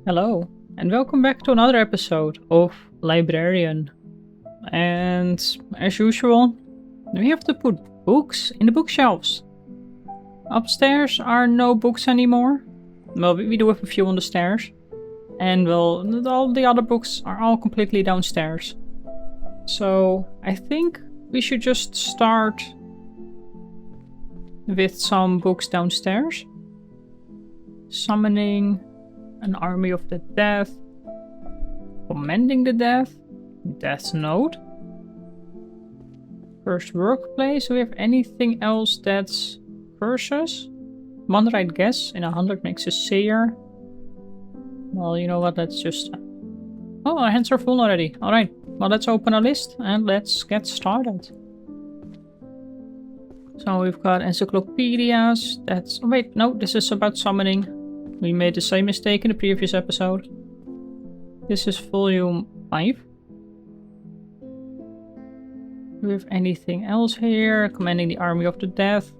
Hello, and welcome back to another episode of Librarian. And as usual, we have to put books in the bookshelves. Upstairs are no books anymore. Well, we do have a few on the stairs. And well, all the other books are all completely downstairs. So I think we should just start with some books downstairs. Summoning an army of the death. Commending the death. Death note. First workplace. Do we have anything else that's curses? One right guess in 100 makes a seer. Well, you know what, let's just... Oh, our hands are full already. Alright, well let's open a list and let's get started. So we've got encyclopedias. That's... Oh, wait, no, this is about summoning. We made the same mistake in the previous episode. This is volume 5. Do we have anything else here? Commanding the army of the death.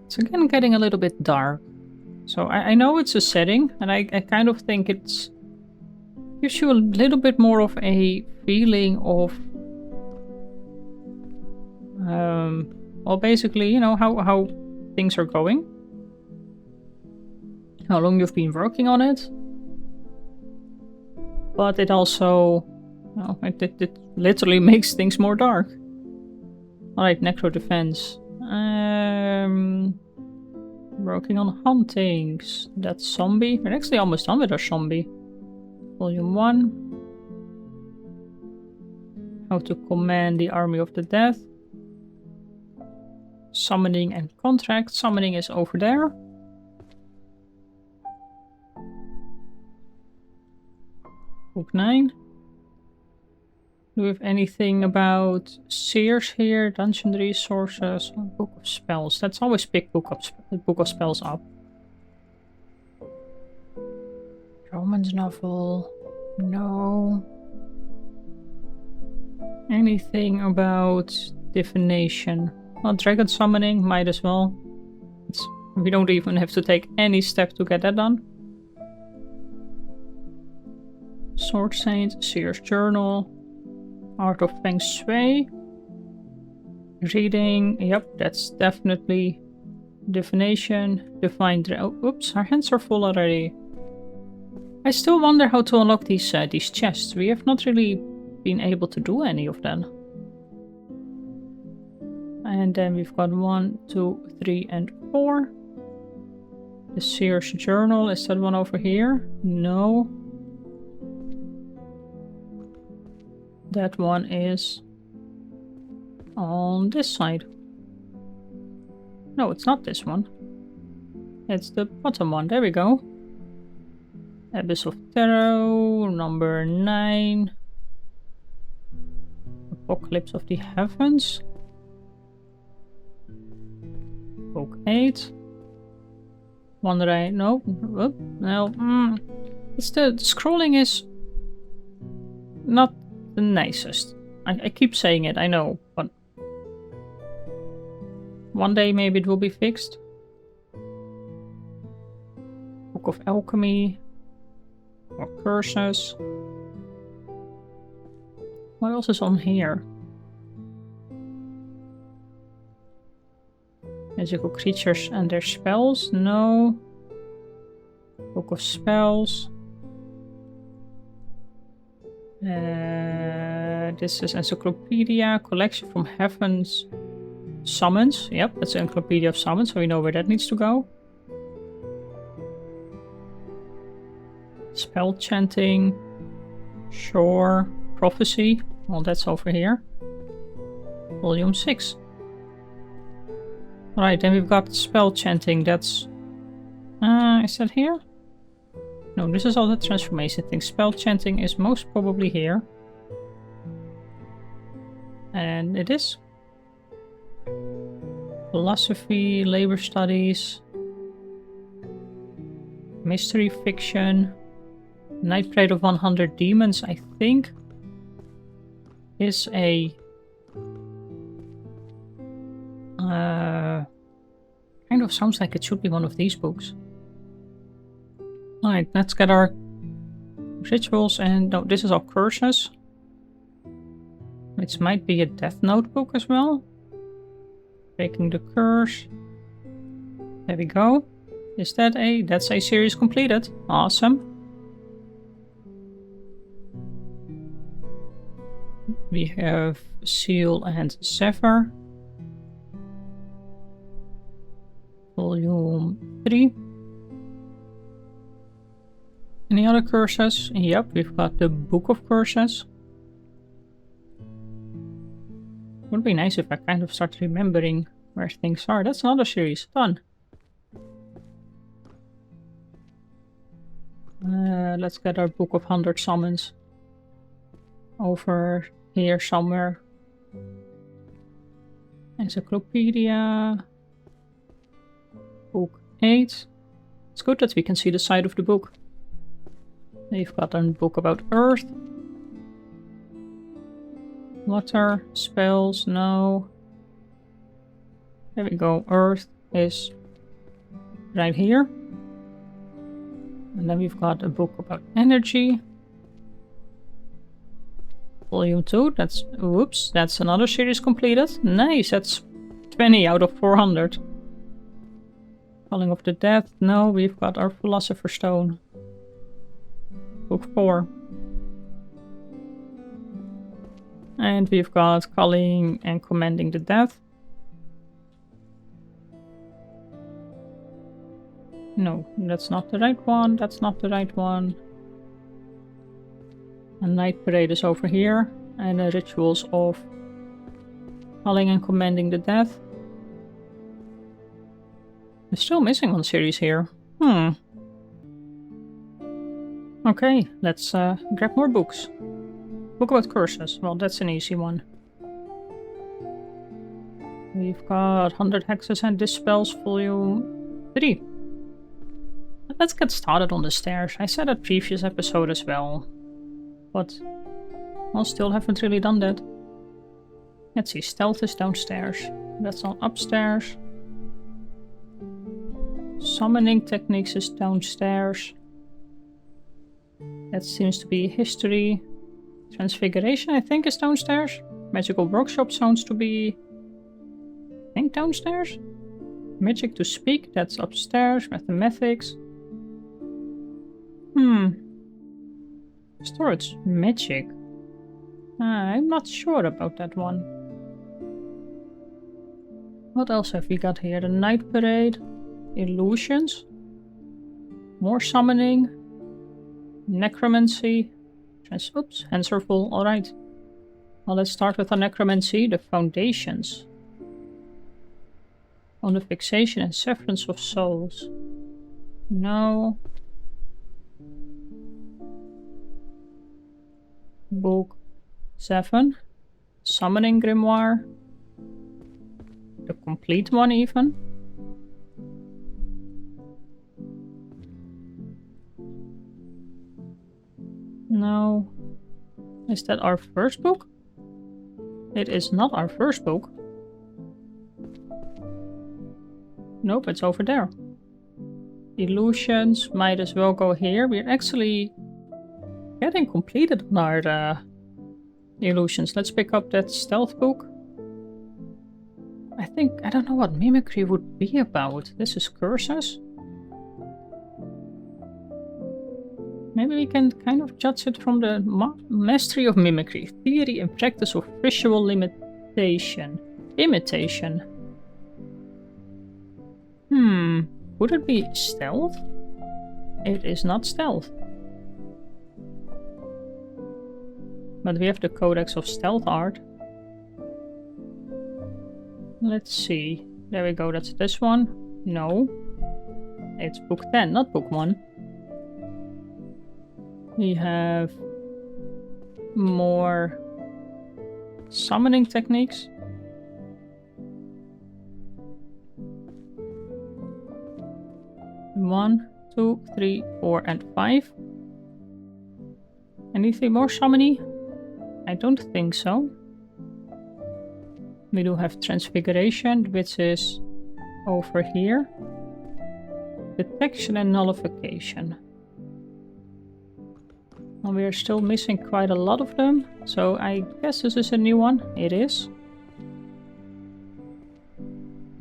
It's again getting a little bit dark. So I know it's a setting, and I kind of think it's... gives you a little bit more of a feeling of... well, basically, you know, how things are going. How long you've been working on it. But it also... well, it literally makes things more dark. Alright, necro defense. Working on huntings. That's zombie. We're actually almost done with our zombie. Volume 1. How to command the army of the death. Summoning and contract. Summoning is over there. Book 9. Do we have anything about seers here? Dungeon resources, book of spells. Let's always pick book of spells up. Romance novel. No. Anything about divination? Well, dragon summoning might as well. We don't even have to take any step to get that done. Sword Saint, Seer's Journal. Art of Feng Shui. Reading. Yep, that's definitely divination. Divine. Oh, oops, our hands are full already. I still wonder how to unlock these chests. We have not really been able to do any of them. And then we've got 1, 2, 3, and 4. The Seer's Journal. Is that one over here? No. That one is on this side. No, it's not this one. It's the bottom one. There we go. Abyss of Tarot, number 9. Apocalypse of the Heavens. Book 8. One right. No. Oh, no. It's the scrolling is not the nicest. I keep saying it, I know, but one day maybe it will be fixed. Book of Alchemy. Or curses. What else is on here? Magical creatures and their spells? No. Book of Spells. This is Encyclopedia, Collection from Heaven's Summons. Yep, that's the Encyclopedia of Summons, so we know where that needs to go. Spell chanting. Sure. Prophecy. Well, that's over here. Volume 6. Alright, then we've got spell chanting. That's... is that here? No, this is all the transformation thing. Spell chanting is most probably here. And it is. Philosophy, labor studies. Mystery fiction. Night Parade of 100 Demons, I think, is a... kind of sounds like it should be one of these books. Alright, let's get our Rituals and no, this is all curses. Which might be a death notebook as well. Breaking the curse. There we go. Is that that's a series completed. Awesome. We have Seal and Sever. Volume 3. Any other curses? Yep, we've got the Book of Curses. Would be nice if I kind of start remembering where things are. That's another series. Done. Let's get our Book of 100 Summons. Over here somewhere. Encyclopedia. Book 8. It's good that we can see the side of the book. We've got a book about Earth. Water, spells, no. There we go. Earth is right here. And then we've got a book about energy. Volume 2. That's, whoops, that's another series completed. Nice, that's 20 out of 400. Calling of the Dead. No, we've got our Philosopher's Stone. Book 4. And we've got Calling and Commanding the Dead. No, that's not the right one. That's not the right one. A Night Parade is over here. And the Rituals of Calling and Commanding the Dead. We're still missing one series here. Okay, let's grab more books. Book about curses. Well, that's an easy one. We've got 100 Hexes and Dispels, Volume 3. Let's get started on the stairs. I said that previous episode as well. But I still haven't really done that. Let's see, stealth is downstairs. That's all upstairs. Summoning techniques is downstairs. That seems to be history. Transfiguration, I think, is downstairs. Magical workshop sounds to be, I think, downstairs. Magic to speak, that's upstairs. Mathematics. Storage magic. I'm not sure about that one. What else have we got here? The Night Parade. Illusions. More summoning. Necromancy. Oops, hands are full. Alright. Well, let's start with the necromancy, the foundations. On the fixation and severance of souls. No. Book 7. Summoning grimoire. The complete one even. No. Is that our first book? It is not our first book. Nope, it's over there. Illusions might as well go here. We're actually getting completed on our illusions. Let's pick up that stealth book. I don't know what mimicry would be about. This is curses. Maybe we can kind of judge it from the mastery of mimicry, theory and practice of visual imitation. Would it be stealth? It is not stealth. But we have the Codex of Stealth Art. Let's see. There we go, that's this one. No. It's book 10, not book 1. We have more summoning techniques. One, 2, 3, 4, and 5. Anything more summoning? I don't think so. We do have transfiguration, which is over here. Detection and nullification. And we're still missing quite a lot of them. So I guess this is a new one. It is.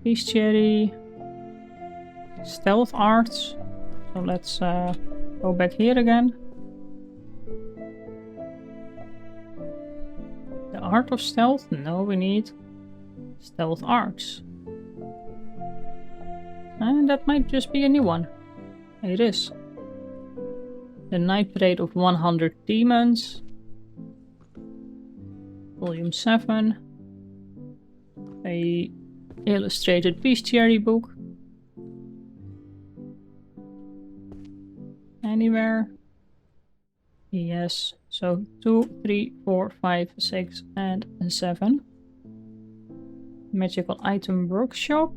Bestiary. Stealth arts. So let's go back here again. The art of stealth? No, we need stealth arts. And that might just be a new one. It is. The Night Parade of 100 Demons. Volume 7. A illustrated bestiary book. Anywhere? Yes. So 2, 3, 4, 5, 6 and 7. Magical item workshop.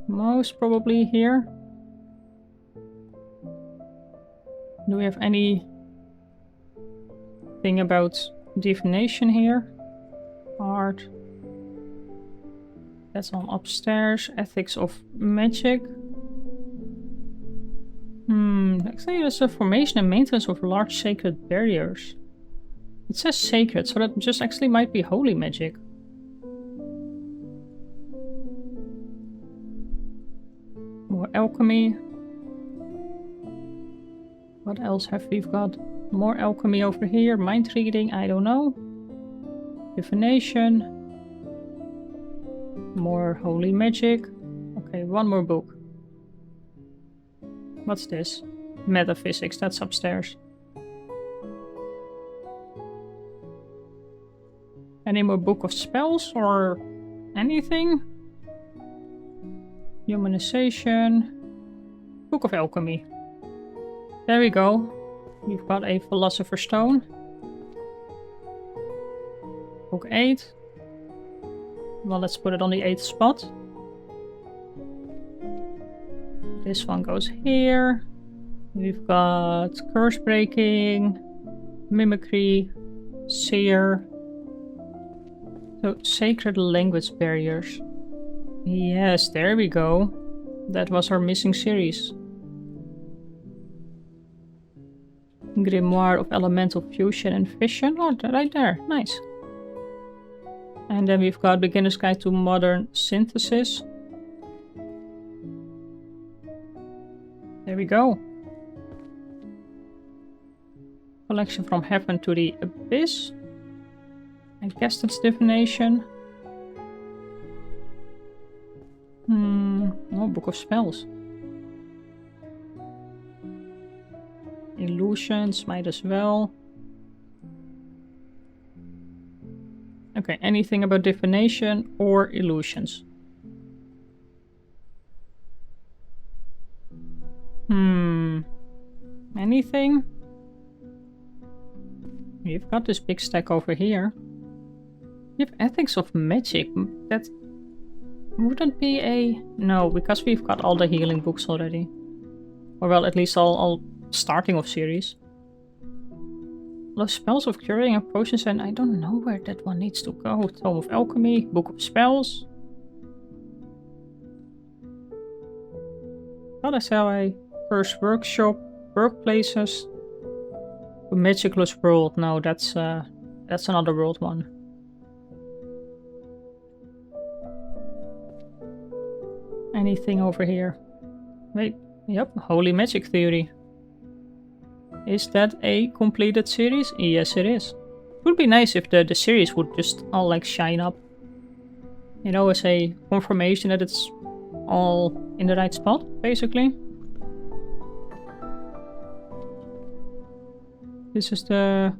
Most probably here. Do we have any thing about divination here? Art. That's on upstairs. Ethics of magic. Actually there's a formation and maintenance of large sacred barriers. It says sacred, so that just actually might be holy magic. More alchemy. What else have we got? More alchemy over here. Mind reading, I don't know. Divination. More holy magic. Okay, one more book. What's this? Metaphysics, that's upstairs. Any more book of spells or anything? Humanization. Book of alchemy. There we go. We've got a Philosopher's Stone. Book 8. Well, let's put it on the 8th spot. This one goes here. We've got Curse Breaking, Mimicry, Seer. So, Sacred Language Barriers. Yes, there we go. That was our missing series. Grimoire of Elemental Fusion and Fission. Oh, right there. Nice. And then we've got Beginner's Guide to Modern Synthesis. There we go. Collection from Heaven to the Abyss. I guess that's divination. Oh, Book of Spells. Illusions, might as well. Okay, anything about divination or illusions? Anything? You've got this big stack over here. You have Ethics of Magic. That wouldn't be a... No, because we've got all the healing books already. Or well, at least all starting of series. Those spells of curing and potions, and I don't know where that one needs to go. Tome of Alchemy, Book of Spells. Thought I saw a first workshop, workplaces. A Magicless World. No, that's another world one. Anything over here? Wait, yep, Holy Magic Theory. Is that a completed series? Yes, it is. Would be nice if the series would just all like shine up. You know, as a confirmation that it's all in the right spot, basically. This is the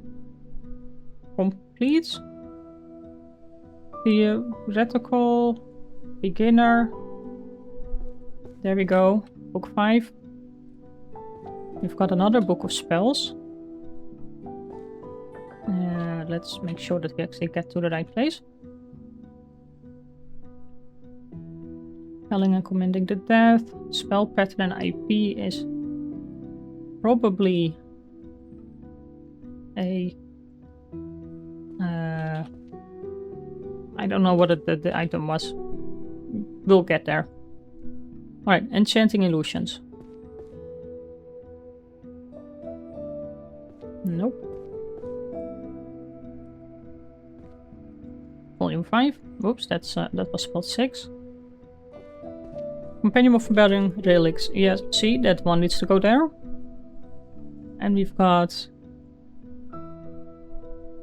complete. Theoretical beginner. There we go. Book 5. We've got another Book of Spells. Let's make sure that we actually get to the right place. Telling and Commending the Death. Spell pattern and IP is probably a... I don't know what the item was. We'll get there. Alright, Enchanting Illusions. Nope. Volume 5. Whoops, that was spot 6. Compendium of Forbidden Relics. Yes, see, that one needs to go there. And we've got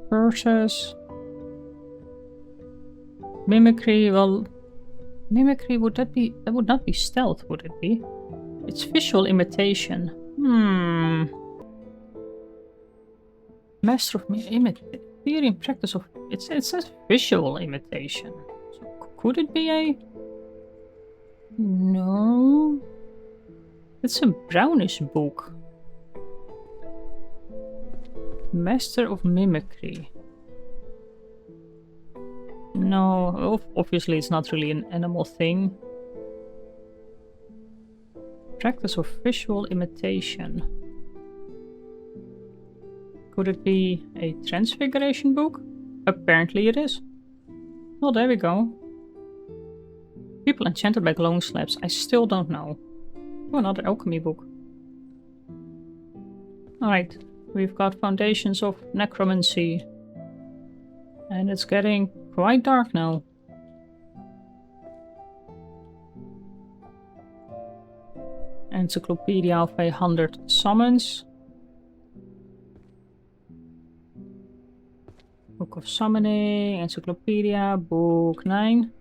Curses. Mimicry. Well, mimicry, that would not be stealth, would it be? It's visual imitation. Master of theory and practice of... It says visual imitation. So could it be a... No. It's a brownish book. Master of Mimicry. No, obviously it's not really an animal thing. Practice of visual imitation. Could it be a transfiguration book? Apparently it is. Well, there we go. People enchanted by glowing slabs. I still don't know. Oh, another alchemy book. Alright, we've got Foundations of Necromancy. And it's getting quite dark now. Encyclopedia of 100 Summons. Book of Summoning, Encyclopedia, Book 9.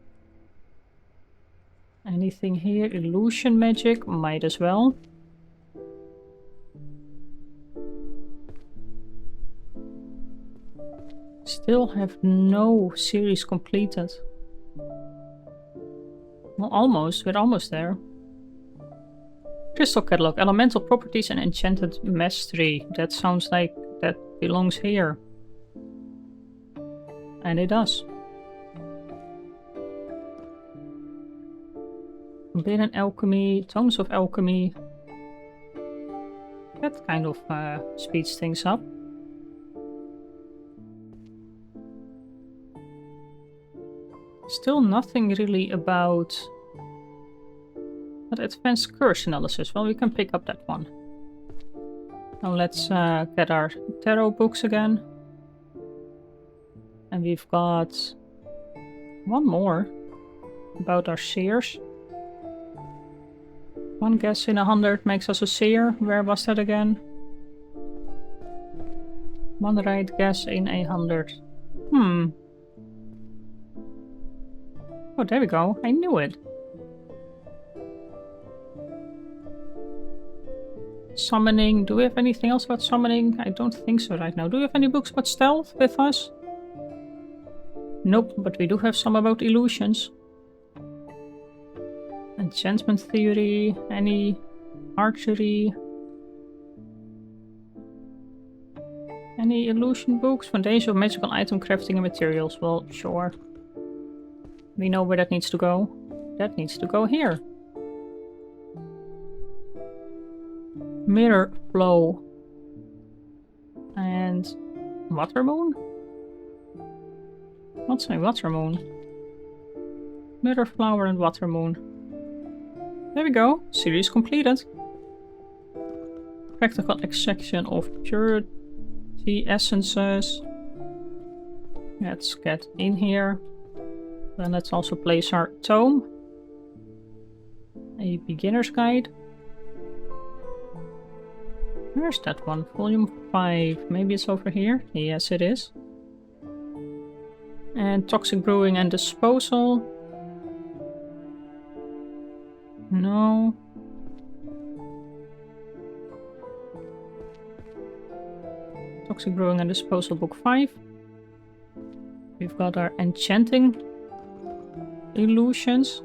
Anything here? Illusion Magic? Might as well. Still have no series completed. Well, almost. We're almost there. Crystal Catalog, Elemental Properties and Enchanted Mastery. That sounds like that belongs here. And it does. Forbidden Alchemy, Tomes of Alchemy. That kind of speeds things up. Still nothing really about advanced curse analysis. Well, we can pick up that one. Now let's get our tarot books again. And we've got one more about our seers. One guess in 100 makes us a seer. Where was that again? One right guess in 100. Oh, there we go. I knew it. Summoning. Do we have anything else about summoning? I don't think so right now. Do we have any books about stealth with us? Nope, but we do have some about illusions. Enchantment theory, any archery. Any illusion books? Foundation of magical item crafting and materials. Well, sure. We know where that needs to go. That needs to go here. Mirror flow. And water moon? What's a water moon? Mirror flower and water moon. There we go. Series completed. Practical extraction of purity essences. Let's get in here. Then let's also place our tome. A beginner's guide. Where's that one? Volume 5. Maybe it's over here? Yes, it is. And toxic brewing and disposal. No. Toxic brewing and disposal, book 5. We've got our enchanting illusions.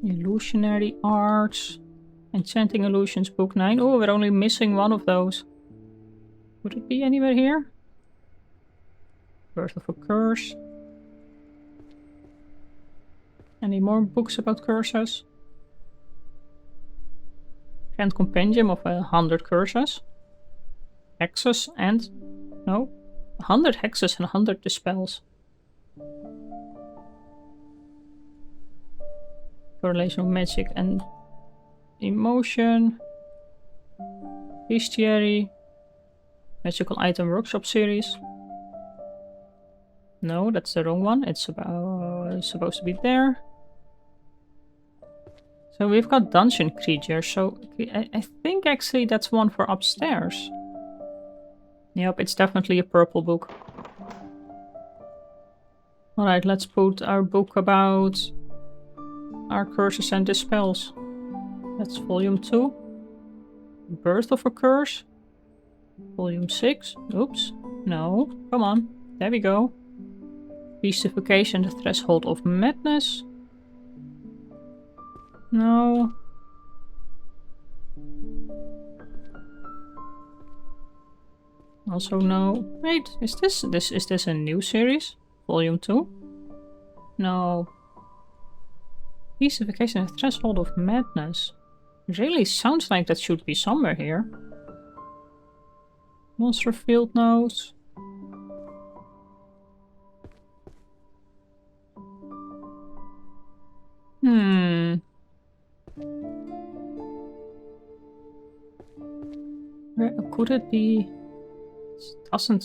Illusionary arts. Enchanting illusions, book 9. Oh, we're only missing one of those. Would it be anywhere here? Birth of a Curse. Any more books about curses? Grand Compendium of 100 curses. Hexes and... no. 100 hexes and 100 dispels. Correlation of magic and Emotion. Bestiary. Magical Item Workshop series. No, that's the wrong one. It's supposed to be there. So we've got Dungeon Creatures. So I think actually that's one for upstairs. Yep, it's definitely a purple book. Alright, let's put our book about our curses and dispels. That's volume 2. Birth of a Curse. Volume 6. Oops. No. Come on. There we go. Beastification, the Threshold of Madness. No. Also no. Wait, is this a new series? Volume 2? No. Beastification, the Threshold of Madness. Really sounds like that should be somewhere here. Monster Field Notes. Where could it be? It doesn't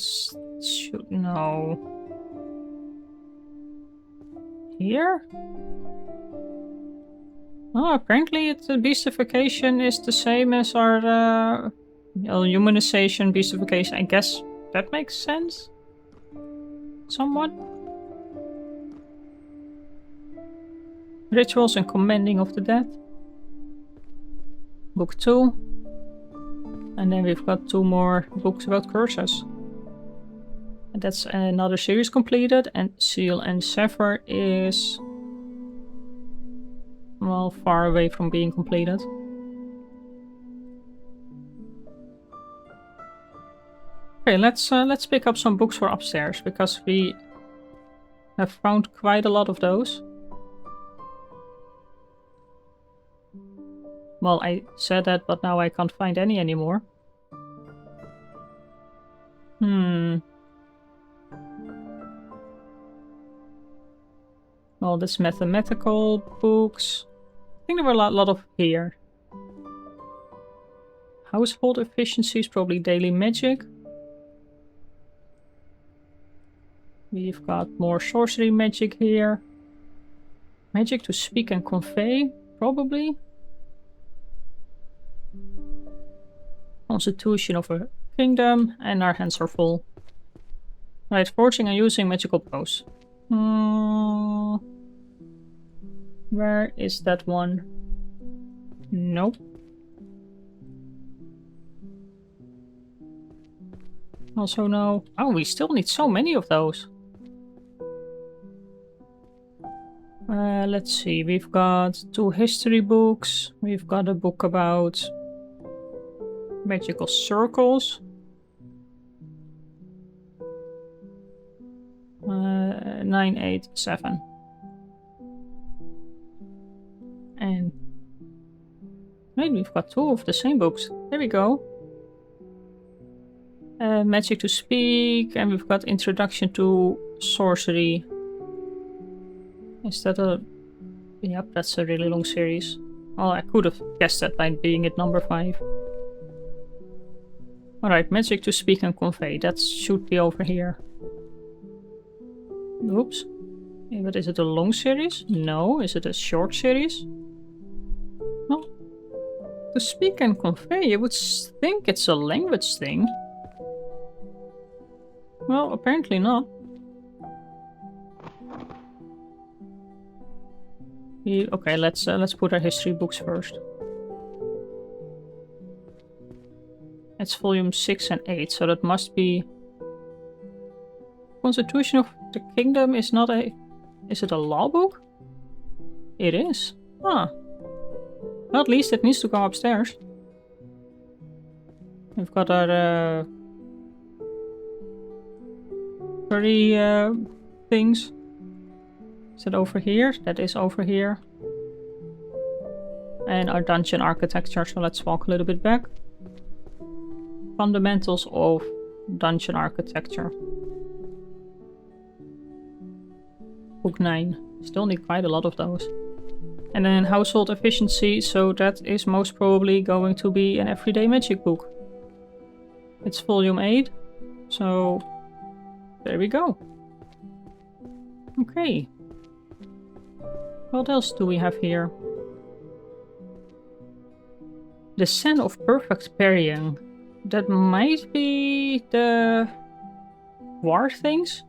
should no. Here? Oh, apparently the beastification is the same as our humanization, beastification. I guess that makes sense? Somewhat? Rituals and Commending of the Dead. Book 2. And then we've got 2 more books about curses. And that's another series completed. And Seal and Sever is... well, far away from being completed. Okay, let's pick up some books for upstairs, because we have found quite a lot of those. Well, I said that, but now I can't find any anymore. Well, this mathematical books. I think there were a lot of here. Household efficiencies, probably daily magic. We've got more sorcery magic here. Magic to speak and convey, probably. Constitution of a kingdom, and our hands are full. Right, forging and using magical bows. Where is that one? Nope. Also no. Oh, we still need so many of those. Let's see. We've got 2 history books. We've got a book about magical circles. 987. And wait, we've got 2 of the same books. There we go. Magic to Speak, and we've got Introduction to Sorcery. Is that a... yep, that's a really long series. Well, I could have guessed that by being at number 5. Alright, Magic to Speak and Convey. That should be over here. Oops. Yeah, but is it a long series? No. Is it a short series? No. To speak and convey, you would think it's a language thing. Well, apparently not. Okay, let's put our history books first. It's volume 6 and 8, so that must be... Constitution of the Kingdom is not a... Is it a law book? It is. Ah. Well, at least it needs to go upstairs. We've got our... 30 things. Is that over here? That is over here. And our dungeon architecture, so let's walk a little bit back. Fundamentals of dungeon architecture. Book 9. Still need quite a lot of those. And then household efficiency, so that is most probably going to be an everyday magic book. It's volume 8, so there we go. Okay. What else do we have here? The Sen of Perfect Parrying. That might be the war things.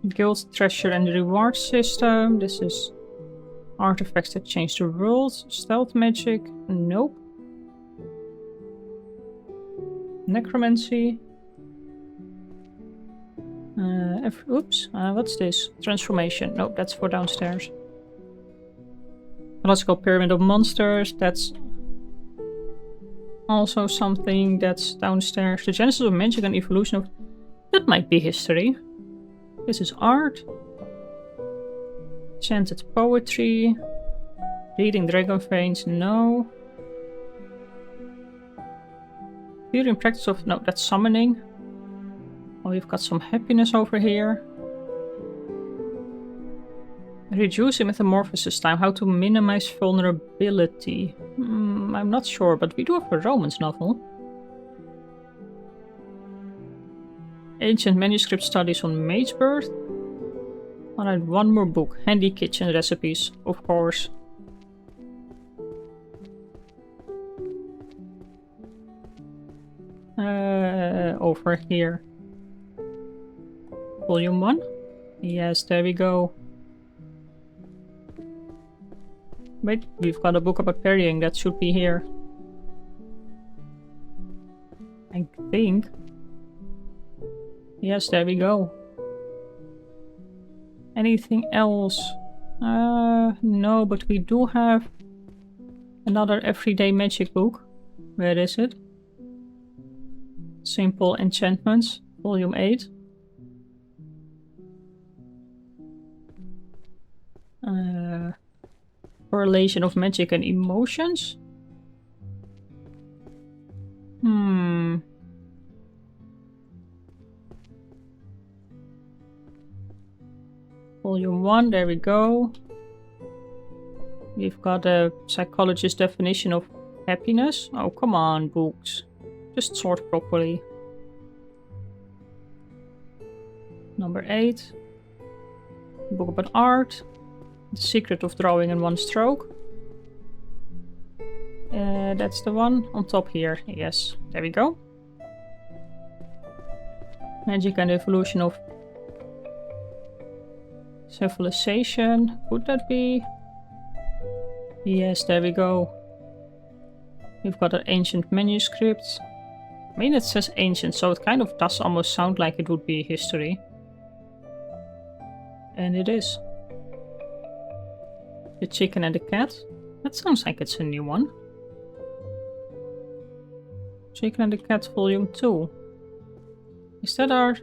Guild treasure and reward system. This is artifacts that change the world. Stealth magic. Nope. Necromancy. Oops. What's this? Transformation. Nope, that's for downstairs. Logical Pyramid of Monsters. That's also something that's downstairs. The Genesis of Magic and Evolution of... That might be history. This is art. Enchanted Poetry. Reading Dragon Veins. No. Theory and practice of... No, that's summoning. Oh, we've got some happiness over here. Reduce metamorphosis time. How to minimize vulnerability. I'm not sure, but we do have a romance novel. Ancient manuscript studies on mage birth. Alright, one more book. Handy kitchen recipes, of course. Over here. Volume 1? Yes, there we go. Wait, we've got a book about parrying. That should be here. I think. Yes, there we go. Anything else? No, but we do have another everyday magic book. Where is it? Simple Enchantments, Volume 8. Correlation of magic and emotions? Volume 1, there we go. We've got a psychologist's definition of happiness. Oh, come on, books. Just sort properly. Number 8. Book about art. The Secret of Drawing in One Stroke. That's the one on top here. Yes, there we go. Magic and Evolution of Civilization. Could that be? Yes, there we go. We've got an ancient manuscript. I mean, it says ancient, so it kind of does almost sound like it would be history. And it is. The Chicken and the Cat. That sounds like it's a new one. Chicken and the Cat Volume 2. Is that our...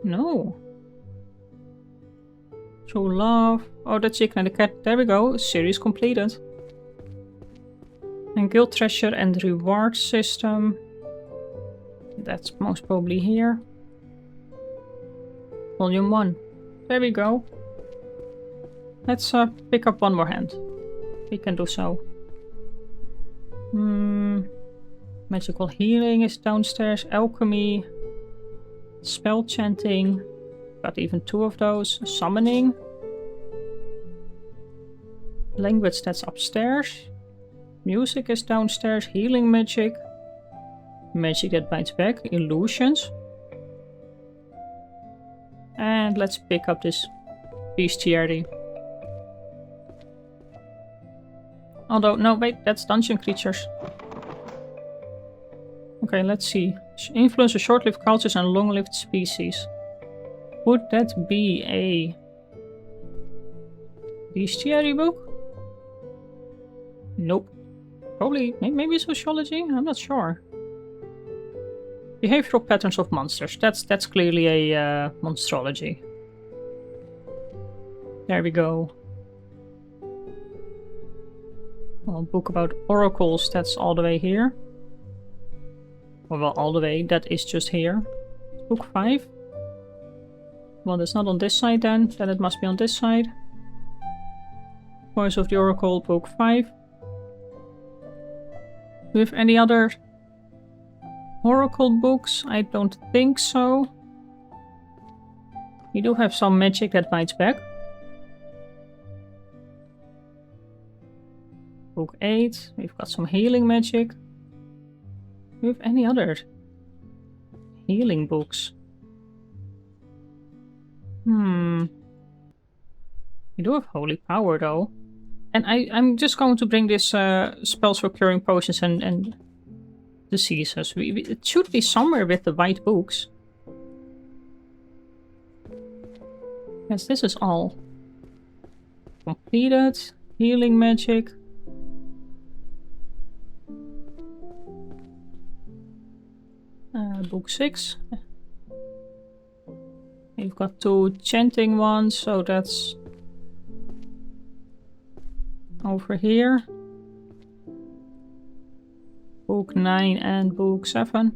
No. True Love. Oh, the Chicken and the Cat. There we go. Series completed. And Guild Treasure and Reward System. That's most probably here. Volume 1. There we go. Let's pick up one more hand. We can do so. Magical Healing is downstairs. Alchemy. Spell Chanting. Got even 2 of those. Summoning. Language, that's upstairs. Music is downstairs. Healing Magic. Magic that bites back. Illusions. And let's pick up this bestiary. Although, no, wait, that's Dungeon Creatures. Okay, let's see. Influence of short-lived cultures and long-lived species. Would that be a bestiary book? Nope. Probably, maybe sociology? I'm not sure. Behavioral patterns of monsters. That's clearly a monstrology. There we go. Well, book about oracles, that's all the way here. Well, all the way, that is just here. Book 5. Well, that's not on this side then it must be on this side. Voice of the Oracle, Book 5. Do we have any other Oracle books? I don't think so. We do have some magic that bites back. Book 8. We've got some healing magic. Do we have any other healing books? We do have Holy Power though. And I'm just going to bring this spells for curing potions and diseases. It should be somewhere with the white books. Yes, this is all completed. Healing magic. Book 6. We've got 2 chanting ones, so that's over here. Book 9 and Book 7.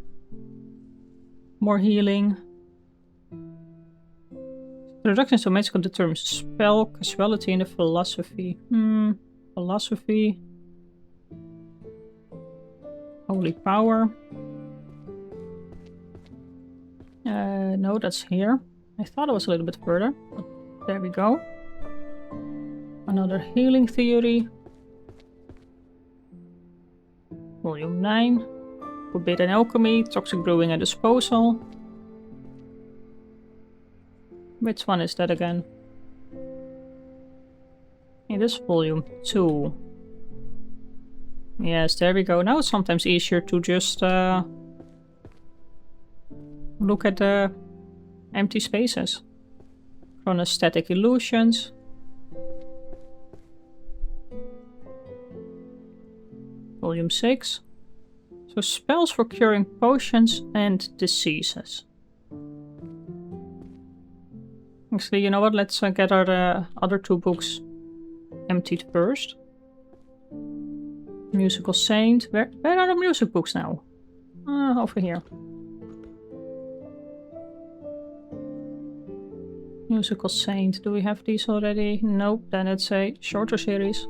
More healing. Introduction to magical determines spell, casualty, and the philosophy. Philosophy. Holy Power. No, that's here. I thought it was a little bit further, but there we go. Another healing theory. Volume 9. Forbidden alchemy, toxic brewing and disposal. Which one is that again? It is volume 2. Yes, there we go. Now it's sometimes easier to just look at the empty spaces. Chronostatic illusions. Volume 6. So spells for curing potions and diseases. Actually, you know what? Let's get our other 2 books emptied first. Musical Saint. Where are the music books now? Over here. Musical Saint. Do we have these already? Nope. Then it's a shorter series.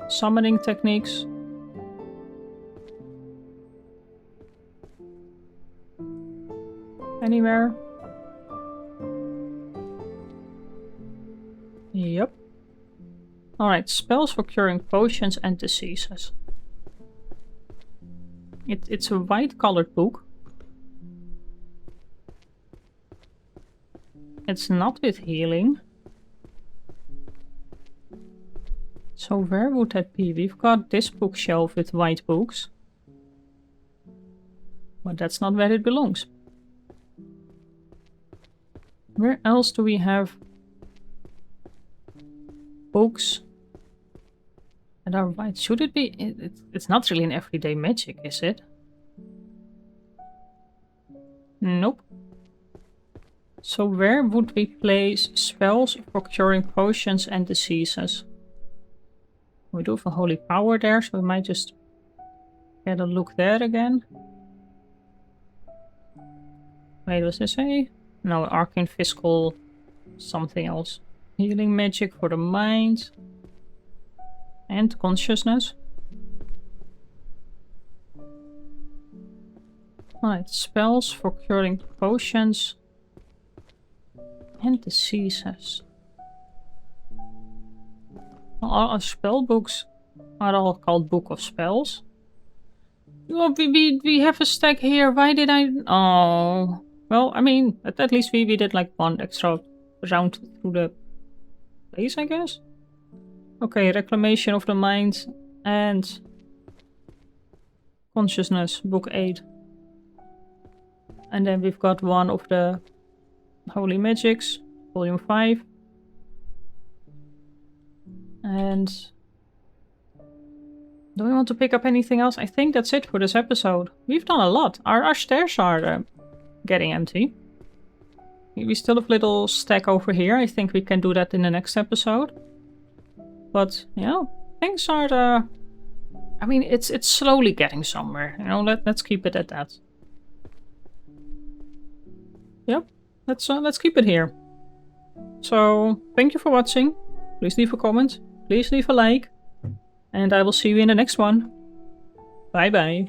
Summoning techniques. Anywhere? Yep. Alright, spells for curing potions and diseases. It's a white colored book. It's not with healing. So where would that be? We've got this bookshelf with white books. But that's not where it belongs. Where else do we have books that are white? Should it be? It's not really an everyday magic, is it? Nope. So where would we place spells for curing potions and diseases? We do have a Holy Power there, so we might just get a look there again. Wait, was this a? No, Arcane Fiscal something else. Healing magic for the mind. And consciousness. Alright, spells for curing potions and diseases. Our spell books are all called Book of Spells. Well, we have a stack here. Why did I... Oh. Well, I mean, at least we did like one extra round through the place, I guess. Okay, Reclamation of the Mind and Consciousness, Book 8. And then we've got one of the Holy Magics, Volume 5. And do we want to pick up anything else? I think that's it for this episode. We've done a lot. Our stairs are getting empty. We still have a little stack over here. I think we can do that in the next episode. But yeah, things are... I mean, it's slowly getting somewhere. You know, let's keep it at that. Yep, let's keep it here. So, thank you for watching. Please leave a comment. please leave a like. And I will see you in the next one. Bye bye.